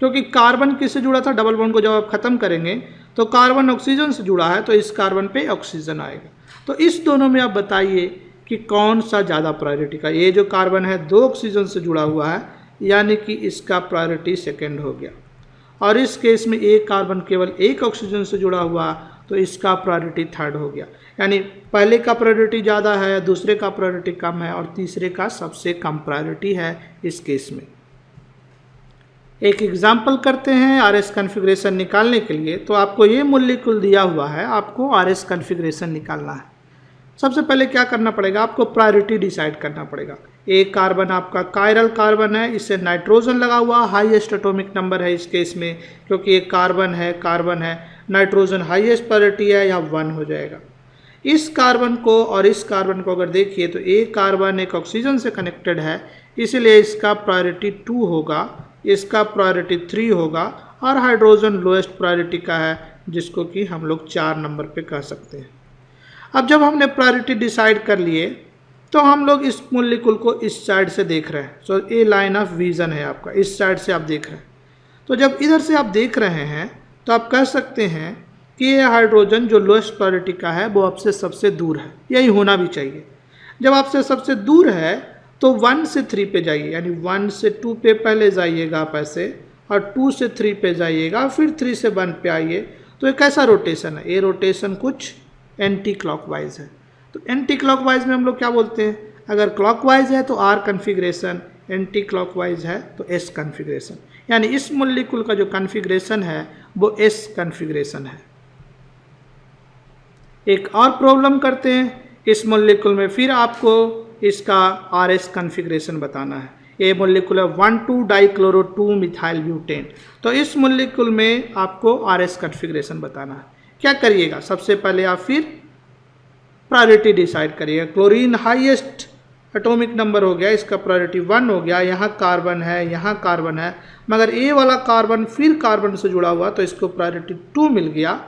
क्योंकि कार्बन किससे जुड़ा था, डबल बॉन्ड को जब आप ख़त्म करेंगे तो कार्बन ऑक्सीजन से जुड़ा है, तो इस कार्बन पे ऑक्सीजन आएगा। तो इस दोनों में आप बताइए कि कौन सा ज़्यादा प्रायोरिटी का। ये जो कार्बन है 2 ऑक्सीजन से जुड़ा हुआ है, यानी कि इसका प्रायोरिटी सेकेंड हो गया। और इस केस में एक कार्बन केवल 1 ऑक्सीजन से जुड़ा हुआ, तो इसका प्रायोरिटी थर्ड हो गया। यानी पहले का प्रायोरिटी ज़्यादा है, दूसरे का प्रायोरिटी कम है, और तीसरे का सबसे कम प्रायोरिटी है इस केस में। एक एग्जाम्पल करते हैं RS कॉन्फ़िगरेशन निकालने के लिए। तो आपको ये मॉलिक्यूल दिया हुआ है, आपको RS कॉन्फ़िगरेशन निकालना है। सबसे पहले क्या करना पड़ेगा, आपको प्रायोरिटी डिसाइड करना पड़ेगा। एक कार्बन आपका कायरल कार्बन है, इससे नाइट्रोजन लगा हुआ, हाईएस्ट एटॉमिक नंबर है इस केस में, क्योंकि एक कार्बन है, नाइट्रोजन हाईएस्ट प्रायोरिटी है, या 1 हो जाएगा। इस कार्बन को और इस कार्बन को अगर देखिए तो एक कार्बन एक ऑक्सीजन से कनेक्टेड है, इसलिए इसका प्रायोरिटी 2 होगा, इसका प्रायोरिटी 3 होगा, और हाइड्रोजन लोएस्ट प्रायोरिटी का है, जिसको कि हम लोग 4 नंबर पे कह सकते हैं। अब जब हमने प्रायोरिटी डिसाइड कर लिए तो हम लोग इस मॉलिक्यूल को इस साइड से देख रहे हैं। सो ये लाइन ऑफ विजन है आपका, इस साइड से आप देख रहे हैं। तो जब इधर से आप देख रहे हैं तो आप कह सकते हैं कि ये हाइड्रोजन जो लोएस्ट प्रायोरिटी का है वो आपसे सबसे दूर है, यही होना भी चाहिए। जब आपसे सबसे दूर है तो 1 से 3 पे जाइए, यानी 1 से 2 पे पहले जाइएगा आप ऐसे, और 2 से 3 पे जाइएगा, फिर 3 से 1 पे आइए। तो ये कैसा रोटेशन है? ये रोटेशन कुछ एंटी क्लॉकवाइज है। तो एंटी क्लॉकवाइज में हम लोग क्या बोलते हैं? अगर क्लॉकवाइज है तो आर कन्फिग्रेशन, एंटी क्लॉकवाइज है तो एस कन्फिग्रेशन। यानी इस मॉलिक्यूल का जो कन्फिग्रेशन है वो एस कन्फिग्रेशन है। एक और प्रॉब्लम करते हैं इस मॉलिक्यूल में, फिर आपको इसका आर एस कन्फिग्रेशन बताना है। ये मॉलिक्यूल है 1,2-डाइक्लोरो-2 मिथाइल ब्यूटेन। तो इस मॉलिक्यूल में आपको आर एस कन्फिग्रेशन बताना है। क्या करिएगा? सबसे पहले आप फिर प्रायोरिटी डिसाइड करिएगा। क्लोरीन हाईएस्ट एटॉमिक नंबर हो गया, इसका प्रायोरिटी 1 हो गया। यहाँ कार्बन है, यहाँ कार्बन है, मगर ए वाला कार्बन फिर कार्बन से जुड़ा हुआ, तो इसको प्रायोरिटी 2 मिल गया।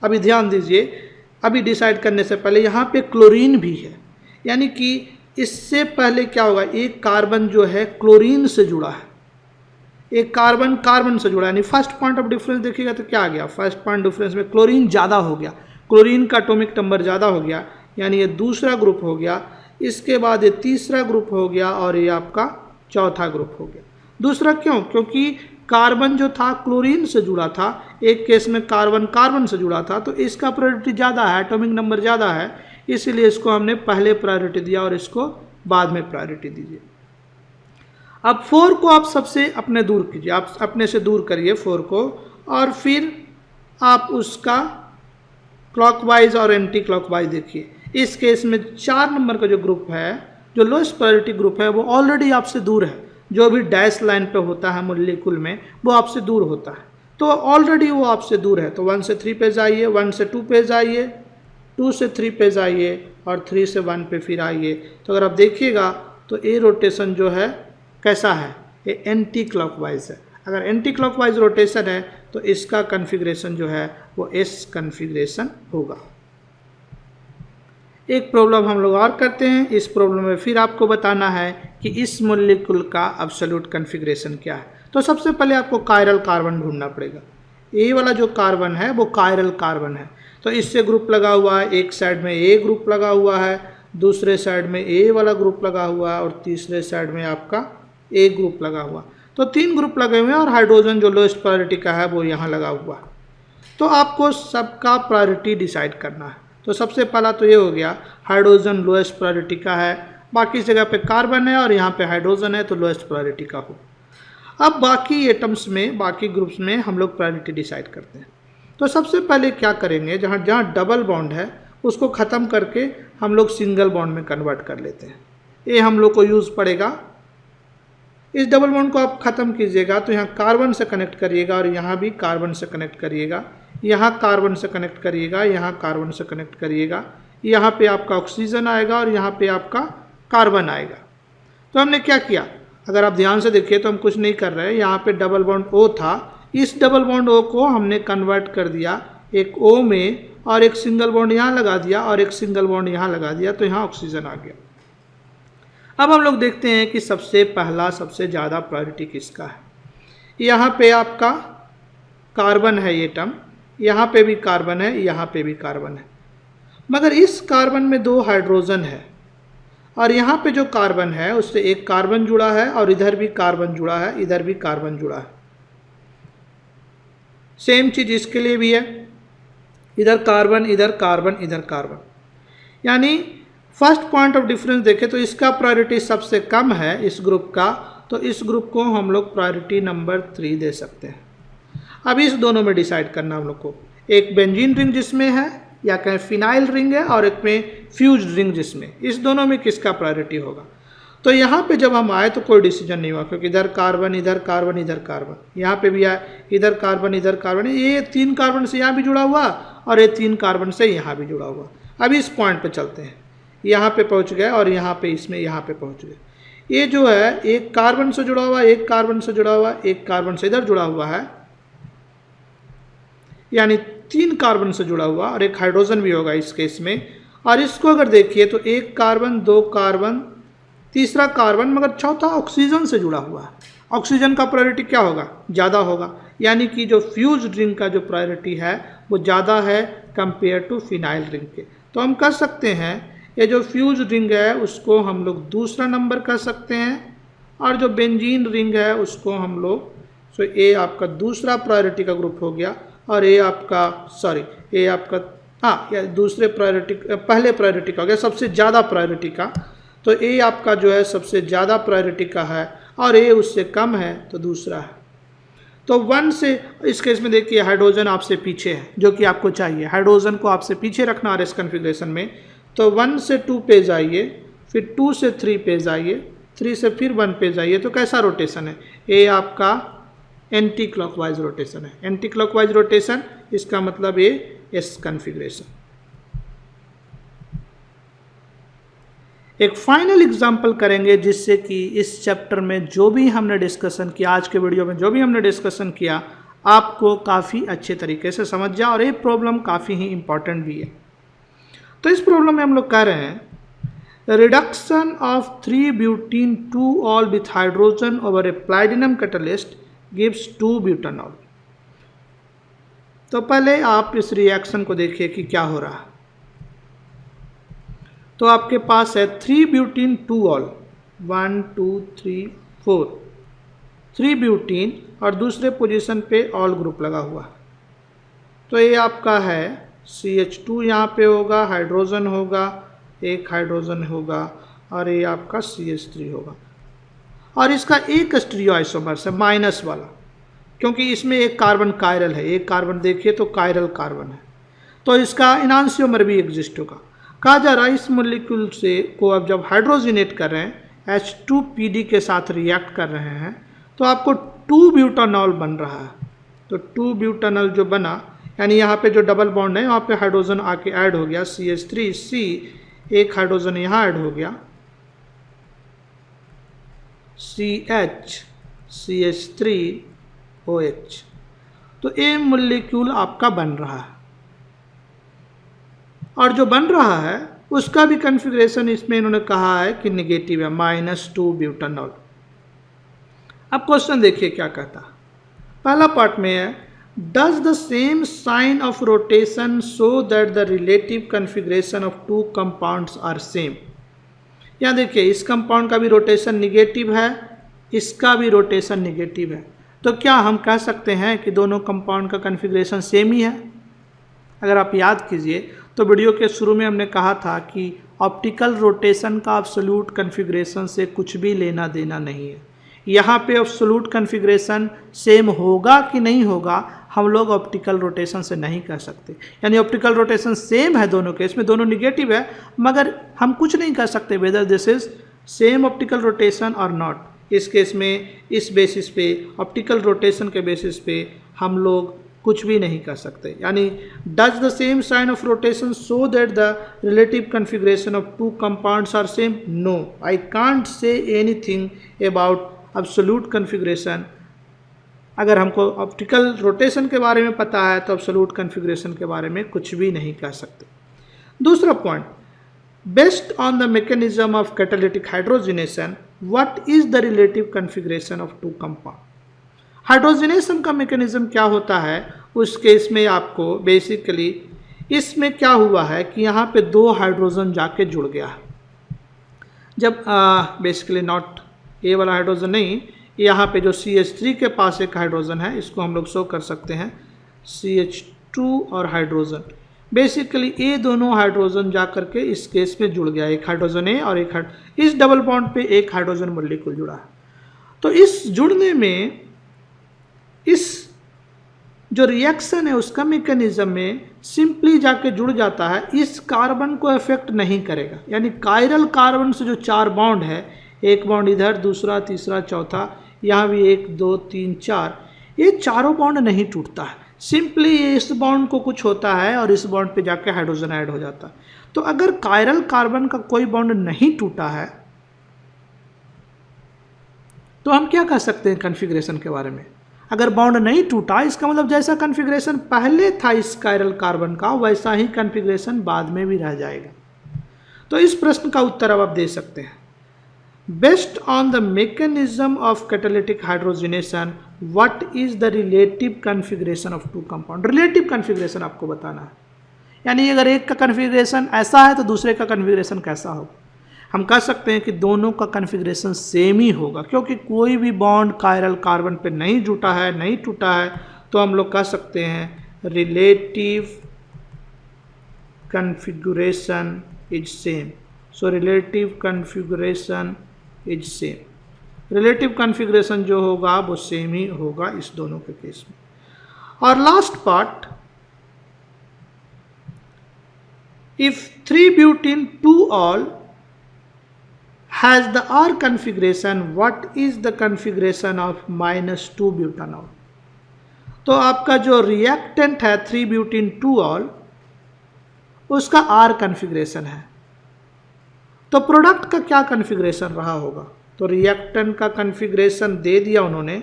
अभी ध्यान दीजिए, अभी डिसाइड करने से पहले यहाँ पे क्लोरीन भी है, यानी कि इससे पहले क्या होगा? एक कार्बन जो है क्लोरीन से जुड़ा है, एक कार्बन कार्बन से जुड़ा है, यानी फर्स्ट पॉइंट ऑफ डिफरेंस देखिएगा तो क्या आ गया? फर्स्ट पॉइंट डिफरेंस में क्लोरीन ज़्यादा हो गया, क्लोरीन का एटॉमिक नंबर ज़्यादा हो गया, यानी ये दूसरा ग्रुप हो गया। इसके बाद ये तीसरा ग्रुप हो गया और ये आपका चौथा ग्रुप हो गया। दूसरा क्यों? क्योंकि कार्बन जो था क्लोरीन से जुड़ा था, एक केस में कार्बन कार्बन से जुड़ा था, तो इसका प्रायोरिटी ज़्यादा है, एटॉमिक नंबर ज़्यादा है, इसीलिए इसको हमने पहले प्रायोरिटी दिया और इसको बाद में प्रायोरिटी दीजिए। अब 4 को आप सबसे अपने दूर कीजिए, आप अपने से दूर करिए 4 को, और फिर आप उसका क्लॉकवाइज और एंटी क्लॉकवाइज देखिए। इस केस में 4 नंबर का जो ग्रुप है, जो लोएस्ट प्रायोरिटी ग्रुप है, वो ऑलरेडी आपसे दूर है। जो भी डैश लाइन पे होता है मॉलिक्यूल में वो आपसे दूर होता है, तो ऑलरेडी वो आपसे दूर है। तो 1 से 3 पे जाइए, 1 से 2 पे जाइए, 2 से 3 पे जाइए और 3 से 1 पे फिर आइए। तो अगर आप देखिएगा तो ये रोटेशन जो है कैसा है? ये एंटी क्लॉकवाइज है। अगर एंटी क्लॉकवाइज रोटेशन है तो इसका कन्फिग्रेशन जो है वो एस कन्फिग्रेशन होगा। एक प्रॉब्लम हम लोग और करते हैं। इस प्रॉब्लम में फिर आपको बताना है कि इस मॉलिक्यूल का एब्सोल्यूट कन्फिग्रेशन क्या है। तो सबसे पहले आपको कायरल कार्बन ढूंढना पड़ेगा। ये वाला जो कार्बन है वो कायरल कार्बन है, तो इससे ग्रुप लगा हुआ है। एक साइड में ए ग्रुप लगा हुआ है, दूसरे साइड में ए वाला ग्रुप लगा हुआ है, और तीसरे साइड में आपका ए ग्रुप लगा हुआ। तो 3 ग्रुप लगे हुए हैं, और हाइड्रोजन जो लोएस्ट प्रायोरिटी का है वो यहाँ लगा हुआ है। तो आपको सबका प्रायोरिटी डिसाइड करना है। तो सबसे पहला तो ये हो गया, हाइड्रोजन लोएस्ट प्रायोरिटी का है, बाकी जगह पे कार्बन है और यहाँ पे हाइड्रोजन है, तो लोएस्ट प्रायोरिटी का हो। अब बाकी एटम्स में, बाकी ग्रुप्स में हम लोग प्रायोरिटी डिसाइड करते हैं। तो सबसे पहले क्या करेंगे, जहाँ जहाँ डबल बॉन्ड है उसको ख़त्म करके हम लोग सिंगल बॉन्ड में कन्वर्ट कर लेते हैं। ये हम लोग को यूज़ पड़ेगा। इस डबल बॉन्ड को आप ख़त्म कीजिएगा तो यहाँ कार्बन से कनेक्ट करिएगा, और यहाँ भी कार्बन से कनेक्ट करिएगा, यहाँ कार्बन से कनेक्ट करिएगा, यहाँ कार्बन से कनेक्ट करिएगा, यहाँ पे आपका ऑक्सीजन आएगा और यहाँ पे आपका कार्बन आएगा। तो हमने क्या किया, अगर आप ध्यान से देखिए तो हम कुछ नहीं कर रहे हैं। यहाँ पे डबल बॉन्ड O था, इस डबल बॉन्ड O को हमने कन्वर्ट कर दिया एक O में, और एक सिंगल बॉन्ड यहाँ लगा दिया और एक सिंगल बॉन्ड यहाँ लगा दिया, तो यहाँ ऑक्सीजन आ गया। अब हम लोग देखते हैं कि सबसे पहला, सबसे ज़्यादा प्रायोरिटी किसका है। यहाँ पे आपका कार्बन है, ये टर्म, यहाँ पे भी कार्बन है, यहाँ पे भी कार्बन है, मगर इस कार्बन में 2 हाइड्रोजन है, और यहाँ पे जो कार्बन है उससे एक कार्बन जुड़ा है, और इधर भी कार्बन जुड़ा है, इधर भी कार्बन जुड़ा है। सेम चीज़ इसके लिए भी है, इधर कार्बन, इधर कार्बन, इधर कार्बन। यानी फर्स्ट पॉइंट ऑफ डिफरेंस देखें तो इसका प्रायोरिटी सबसे कम है इस ग्रुप का, तो इस ग्रुप को हम लोग प्रायोरिटी नंबर 3 दे सकते हैं। अब इस दोनों में डिसाइड करना हम लोग को, एक बेंजीन रिंग जिसमें है, या कहें फिनाइल रिंग है, और एक में फ्यूज रिंग जिसमें, इस दोनों में किसका प्रायोरिटी होगा। तो यहाँ पे जब हम आए तो कोई डिसीजन नहीं हुआ, क्योंकि इधर कार्बन, इधर कार्बन, इधर कार्बन, यहाँ पे भी आए, इधर कार्बन, इधर कार्बन, ये 3 कार्बन से यहाँ भी जुड़ा हुआ और ये 3 कार्बन से यहाँ भी जुड़ा हुआ। अब इस पॉइंट पे चलते हैं, यहाँ पे पहुँच गए और यहाँ पे इसमें यहाँ पे पहुँच गए। ये जो है एक कार्बन से जुड़ा हुआ, एक कार्बन से जुड़ा हुआ, एक कार्बन से इधर जुड़ा हुआ है, यानी 3 कार्बन से जुड़ा हुआ और एक हाइड्रोजन भी होगा इस केस में। और इसको अगर देखिए तो 1 कार्बन, 2 कार्बन, तीसरा कार्बन, मगर चौथा ऑक्सीजन से जुड़ा हुआ है। ऑक्सीजन का प्रायोरिटी क्या होगा? ज़्यादा होगा, यानी कि जो फ्यूज रिंग का जो प्रायोरिटी है वो ज़्यादा है कंपेयर टू फिनाइल रिंग के। तो हम कह सकते हैं ये जो फ्यूज रिंग है उसको हम लोग दूसरा नंबर कह सकते हैं, और जो बेंजीन रिंग है उसको हम लोग, सो ए आपका दूसरा प्रायोरिटी का ग्रुप हो गया, और ए आपका ए आपका या दूसरे प्रायोरिटी, पहले प्रायोरिटी का हो गया, सबसे ज़्यादा प्रायोरिटी का। तो ए आपका जो है सबसे ज़्यादा प्रायोरिटी का है और ए उससे कम है तो दूसरा है। तो 1 से, इस केस में देखिए हाइड्रोजन आपसे पीछे है, जो कि आपको चाहिए हाइड्रोजन को आपसे पीछे रखना आरएस कन्फिग्रेशन में। तो 1 से 2 पे जाइए, फिर 2 से 3 पे जाइए, 3 से फिर 1 पे जाइए। तो कैसा रोटेशन है? ए आपका एंटी क्लॉकवाइज रोटेशन है। एंटी क्लॉकवाइज रोटेशन इसका मतलब ये एस कन्फिग्रेशन। एक फाइनल एग्जांपल करेंगे जिससे कि इस चैप्टर में जो भी हमने डिस्कशन किया, आज के वीडियो में जो भी हमने डिस्कशन किया, आपको काफ़ी अच्छे तरीके से समझ जाए, और ये प्रॉब्लम काफ़ी ही इंपॉर्टेंट भी है। तो इस प्रॉब्लम में हम लोग कह रहे हैं reduction of three butene two ol with hydrogen over a platinum catalyst gives two butanol. तो पहले आप इस रिएक्शन को देखिए कि क्या हो रहा है। तो आपके पास है 3-ब्यूटीन 2-ऑल, 1 2 3 4, 3-ब्यूटीन, और दूसरे पोजीशन पे ऑल ग्रुप लगा हुआ। तो ये आपका है CH2 यहाँ पे होगा, हाइड्रोजन होगा, एक हाइड्रोजन होगा, और ये आपका CH3 होगा। और इसका एक स्टीरियोआइसोमर्स है माइनस वाला, क्योंकि इसमें एक कार्बन कायरल है, एक कार्बन देखिए तो कायरल कार्बन है, तो इसका इनांसियोमर भी एग्जिस्ट होगा। कहा जा रहा है इस मॉलिक्यूल से को अब जब हाइड्रोजिनेट कर रहे हैं, H2PD के साथ रिएक्ट कर रहे हैं, तो आपको 2-ब्यूटानॉल बन रहा है। तो 2-ब्यूटानॉल जो बना, यानी यहाँ पे जो डबल बॉन्ड है यहाँ पे हाइड्रोजन आके ऐड हो गया, CH3C, एक हाइड्रोजन यहाँ ऐड हो गया, CH, CH3OH। तो ये मॉलिक्यूल आपका बन रहा है, और जो बन रहा है उसका भी कन्फिग्रेशन इसमें इन्होंने कहा है कि निगेटिव है, -2-ब्यूटानॉल। अब क्वेश्चन देखिए क्या कहता है। पहला पार्ट में है does the same sign of rotation so that the relative configuration of 2 compounds are same. यहाँ देखिए इस कंपाउंड का भी रोटेशन निगेटिव है, इसका भी रोटेशन निगेटिव है। तो क्या हम कह सकते हैं कि दोनों कंपाउंड का कन्फिग्रेशन सेम ही है? अगर आप याद कीजिए तो वीडियो के शुरू में हमने कहा था कि ऑप्टिकल रोटेशन का एब्सोल्यूट कन्फिग्रेशन से कुछ भी लेना देना नहीं है। यहाँ पे एब्सोल्यूट कन्फिग्रेशन सेम होगा कि नहीं होगा हम लोग ऑप्टिकल रोटेशन से नहीं कह सकते। यानी ऑप्टिकल रोटेशन सेम है दोनों केस में, दोनों निगेटिव है, मगर हम कुछ नहीं कह सकते whether this is same optical rotation और नॉट। इस केस में इस बेसिस पे, ऑप्टिकल रोटेशन के बेसिस पे हम लोग कुछ भी नहीं कर सकते। यानी does the same sign of rotation so that the relative configuration of 2 compounds are same? No, I can't say anything about absolute configuration. अगर हमको ऑप्टिकल रोटेशन के बारे में पता है तो एब्सोल्यूट कन्फिग्रेशन के बारे में कुछ भी नहीं कह सकते। दूसरा point, based on the mechanism of catalytic hydrogenation what is the relative configuration of 2 compound. Hydrogenation का मैकेनिज्म क्या होता है उस केस में आपको बेसिकली इसमें क्या हुआ है कि यहाँ पे 2 हाइड्रोजन जाके जुड़ गया। जब बेसिकली नॉट ए वाला हाइड्रोजन नहीं, यहाँ पे जो CH3 के पास एक हाइड्रोजन है, इसको हम लोग शो कर सकते हैं CH2 और हाइड्रोजन। बेसिकली ये दोनों हाइड्रोजन जा करके इस केस में जुड़ गया, एक हाइड्रोजन ए और एक इस डबल बॉन्ड पे एक हाइड्रोजन मॉलिक्यूल जुड़ा है। तो इस जुड़ने में इस जो रिएक्शन है उसका मैकेनिज्म में सिंपली जाके जुड़ जाता है, इस कार्बन को इफेक्ट नहीं करेगा। यानी कायरल कार्बन से जो 4 बॉन्ड है, एक बॉन्ड इधर, दूसरा, तीसरा, चौथा, यहाँ भी 1 2 3 4, ये चारों बॉन्ड नहीं टूटता है। सिंपली इस बॉन्ड को कुछ होता है और इस बॉन्ड पे जाके हाइड्रोजन ऐड हो जाता है। तो अगर कायरल कार्बन का कोई बॉन्ड नहीं टूटा है तो हम क्या कह सकते हैं कन्फिग्रेशन के बारे में? अगर बॉन्ड नहीं टूटा इसका मतलब जैसा कॉन्फ़िगरेशन पहले था इस कायरल कार्बन का वैसा ही कॉन्फ़िगरेशन बाद में भी रह जाएगा। तो इस प्रश्न का उत्तर अब आप दे सकते हैं। Based on the mechanism of catalytic hydrogenation what is the relative configuration of two compound. Relative configuration आपको बताना है, यानी अगर एक का कॉन्फ़िगरेशन ऐसा है तो दूसरे का कॉन्फ़िगरेशन कैसा होगा। हम कह सकते हैं कि दोनों का कॉन्फ़िगरेशन सेम ही होगा, क्योंकि कोई भी बॉन्ड कायरल कार्बन पे नहीं जुटा है, नहीं टूटा है, तो हम लोग कह सकते हैं relative configuration is same. So relative configuration is same. Relative configuration जो होगा वो सेम ही होगा इस दोनों के केस में। और last part, if 3-butene 2-ol has the R configuration, what is the configuration of -2-butanol। तो आपका जो रिएक्टेंट है 3-butene 2-ol उसका R कॉन्फ़िगरेशन है, तो प्रोडक्ट का क्या कॉन्फ़िगरेशन रहा होगा। तो रिएक्टेंट का कॉन्फ़िगरेशन दे दिया उन्होंने,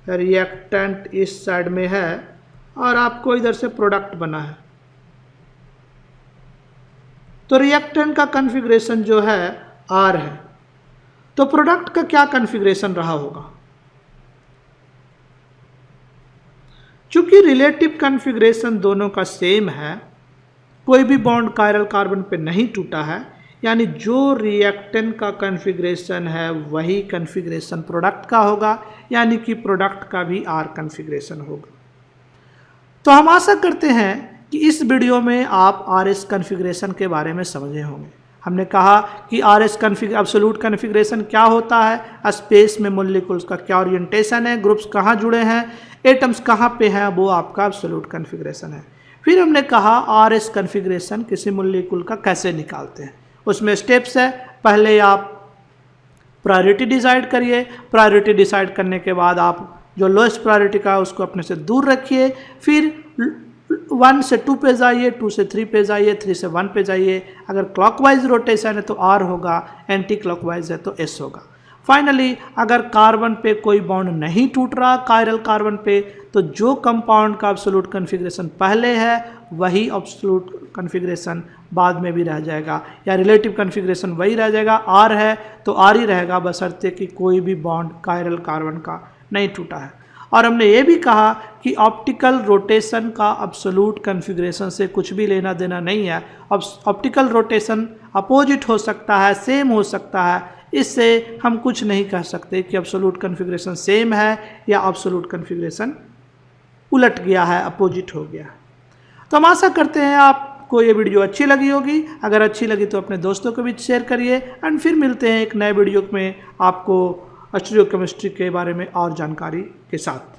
रिएक्टेंट इस साइड में है और आपको इधर से प्रोडक्ट बना है, तो रिएक्टेंट का कॉन्फ़िगरेशन जो है R है, तो प्रोडक्ट का क्या कॉन्फ़िगरेशन रहा होगा। चूंकि रिलेटिव कॉन्फ़िगरेशन दोनों का सेम है, कोई भी बॉन्ड कायरल कार्बन पे नहीं टूटा है, यानी जो रिएक्टेंट का कॉन्फ़िगरेशन है वही कॉन्फ़िगरेशन प्रोडक्ट का होगा, यानी कि प्रोडक्ट का भी R कॉन्फ़िगरेशन होगा। तो हम आशा करते हैं कि इस वीडियो में आप RS कॉन्फ़िगरेशन के बारे में समझे होंगे। हमने कहा कि RS एब्सोल्यूट कॉन्फ़िगरेशन क्या होता है, स्पेस में मॉलिक्यूल्स का क्या ओरिएंटेशन है, ग्रुप्स कहाँ जुड़े हैं, एटम्स कहाँ पे हैं, वो आपका एब्सोल्यूट कॉन्फ़िगरेशन है। फिर हमने कहा RS कॉन्फ़िगरेशन किसी मॉलिक्यूल का कैसे निकालते हैं। उसमें स्टेप्स है, पहले आप प्रायोरिटी डिसाइड करिए, प्रायोरिटी डिसाइड करने के बाद आप जो लोएस्ट प्रायोरिटी का है उसको अपने से दूर रखिए, फिर 1 से 2 पे जाइए, 2 से 3 पे जाइए, 3 से 1 पे जाइए। अगर क्लॉकवाइज रोटेशन है तो R होगा, एंटी क्लॉकवाइज है तो S होगा। फाइनली अगर कार्बन पे कोई बॉन्ड नहीं टूट रहा कायरल कार्बन पे, तो जो कंपाउंड का एब्सोल्यूट कॉन्फ़िगरेशन पहले है वही एब्सोल्यूट कॉन्फ़िगरेशन बाद में भी रह जाएगा, या रिलेटिव कॉन्फ़िगरेशन वही रह जाएगा। R है तो R ही रहेगा, बशर्ते कि कोई भी बॉन्ड कायरल कार्बन का नहीं टूटा है। और हमने ये भी कहा कि ऑप्टिकल रोटेशन का एब्सोल्यूट कॉन्फ़िगरेशन से कुछ भी लेना देना नहीं है। अब ऑप्टिकल रोटेशन अपोजिट हो सकता है, सेम हो सकता है, इससे हम कुछ नहीं कह सकते कि एब्सोल्यूट कॉन्फ़िगरेशन सेम है या एब्सोल्यूट कॉन्फ़िगरेशन उलट गया है, अपोजिट हो गया। तो हम आशा करते हैं आपको ये वीडियो अच्छी लगी होगी। अगर अच्छी लगी तो अपने दोस्तों को भी शेयर करिए, एंड फिर मिलते हैं एक नए वीडियो में आपको स्टीरियोकेमिस्ट्री के बारे में और जानकारी के साथ।